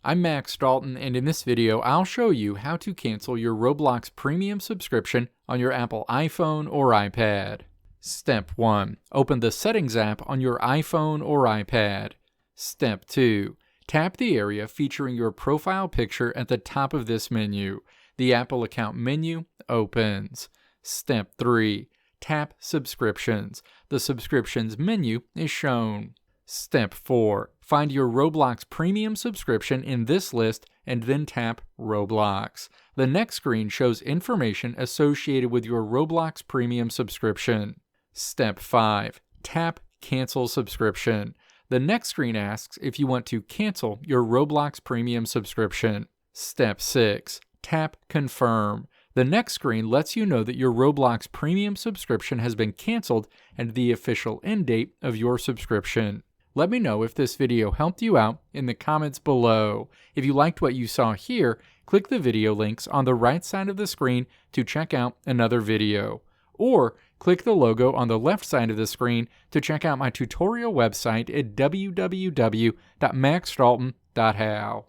I'm Max Dalton, and in this video I'll show you how to cancel your Roblox Premium Subscription on your Apple iPhone or iPad. Step 1. Open the Settings app on your iPhone or iPad. Step 2. Tap the area featuring your profile picture at the top of this menu. The Apple account menu opens. Step 3. Tap Subscriptions. The Subscriptions menu is shown. Step 4. Find your Roblox Premium subscription in this list and then tap Roblox. The next screen shows information associated with your Roblox Premium subscription. Step 5. Tap Cancel Subscription. The next screen asks if you want to cancel your Roblox Premium subscription. Step 6. Tap Confirm. The next screen lets you know that your Roblox Premium subscription has been canceled and the official end date of your subscription. Let me know if this video helped you out in the comments below. If you liked what you saw here, click the video links on the right side of the screen to check out another video. Or click the logo on the left side of the screen to check out my tutorial website at www.maxdalton.how.